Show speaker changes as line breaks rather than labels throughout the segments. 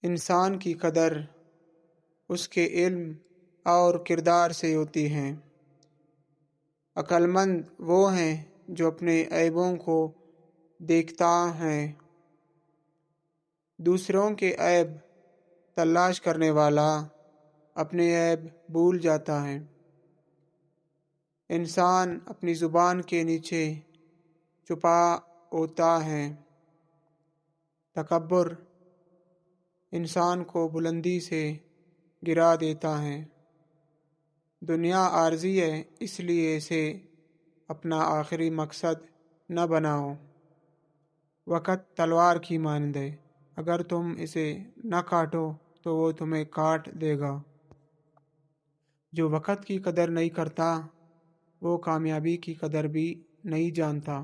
انسان کی قدر اس کے علم اور کردار سے ہوتی ہے۔ عقل مند وہ ہیں جو اپنے عیبوں کو دیکھتا ہے۔ دوسروں کے عیب تلاش کرنے والا اپنے عیب بھول جاتا ہے۔ انسان اپنی زبان کے نیچے چھپا ہوتا ہے۔ تکبر انسان کو بلندی سے گرا دیتا ہے۔ دنیا عارضی ہے، اس لیے اسے اپنا آخری مقصد نہ بناؤ۔ وقت تلوار کی مانند ہے، اگر تم اسے نہ کاٹو تو وہ تمہیں کاٹ دے گا۔ جو وقت کی قدر نہیں کرتا وہ کامیابی کی قدر بھی نہیں جانتا۔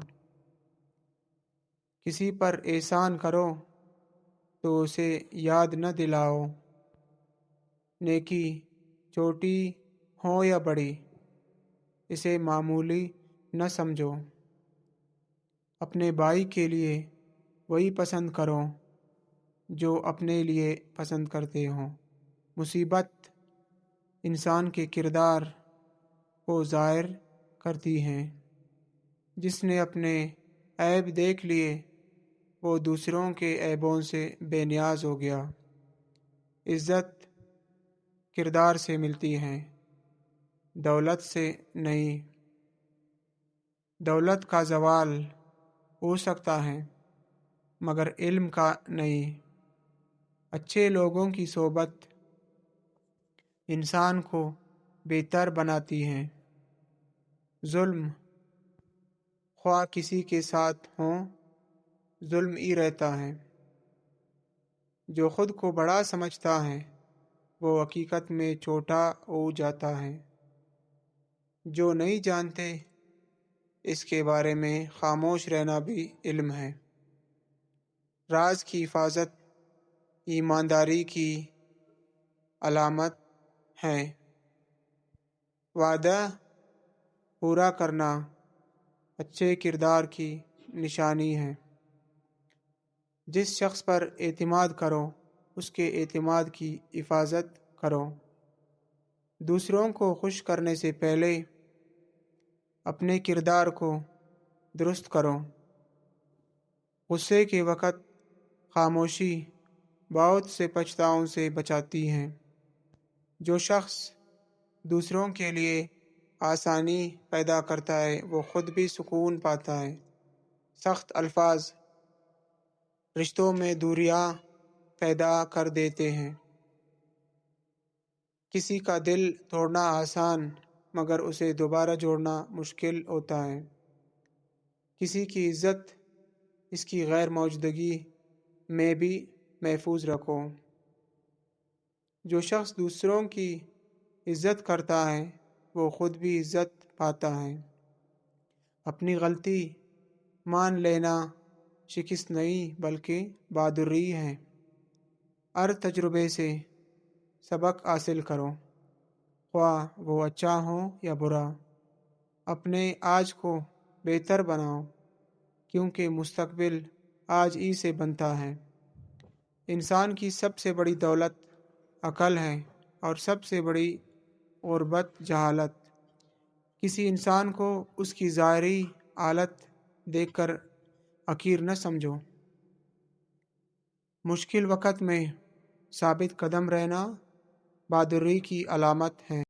کسی پر احسان کرو تو اسے یاد نہ دلاؤ۔ نیکی چھوٹی ہو یا بڑی، اسے معمولی نہ سمجھو۔ اپنے بھائی کے لیے وہی پسند کرو جو اپنے لیے پسند کرتے ہو۔ مصیبت انسان کے کردار کو ظاہر کرتی ہے۔ جس نے اپنے عیب دیکھ لیے وہ دوسروں کے عیبوں سے بے نیاز ہو گیا۔ عزت کردار سے ملتی ہے، دولت سے نہیں۔ دولت کا زوال ہو سکتا ہے مگر علم کا نہیں۔ اچھے لوگوں کی صحبت انسان کو بہتر بناتی ہے۔ ظلم خواہ کسی کے ساتھ ہو، ظلم ہی رہتا ہے۔ جو خود کو بڑا سمجھتا ہے وہ حقیقت میں چھوٹا ہو جاتا ہے۔ جو نہیں جانتے اس کے بارے میں خاموش رہنا بھی علم ہے۔ راز کی حفاظت ایمانداری کی علامت ہے۔ وعدہ پورا کرنا اچھے کردار کی نشانی ہے۔ جس شخص پر اعتماد کرو اس کے اعتماد کی حفاظت کرو۔ دوسروں کو خوش کرنے سے پہلے اپنے کردار کو درست کرو۔ غصے کے وقت خاموشی بہت سے پچھتاؤں سے بچاتی ہے۔ جو شخص دوسروں کے لیے آسانی پیدا کرتا ہے وہ خود بھی سکون پاتا ہے۔ سخت الفاظ رشتوں میں دوریاں پیدا کر دیتے ہیں۔ کسی کا دل توڑنا آسان مگر اسے دوبارہ جوڑنا مشکل ہوتا ہے۔ کسی کی عزت اس کی غیر موجودگی میں بھی محفوظ رکھو۔ جو شخص دوسروں کی عزت کرتا ہے وہ خود بھی عزت پاتا ہے۔ اپنی غلطی مان لینا شکست نہیں بلکہ بہادری ہے۔ ہر تجربے سے سبق حاصل کرو، خواہ وہ اچھا ہو یا برا۔ اپنے آج کو بہتر بناؤ کیونکہ مستقبل آج ہی سے بنتا ہے۔ انسان کی سب سے بڑی دولت عقل ہے اور سب سے بڑی غربت جہالت۔ کسی انسان کو اس کی ظاہری حالت دیکھ کر حقیر نہ سمجھو۔ مشکل وقت میں ثابت قدم رہنا بہادری کی علامت ہے۔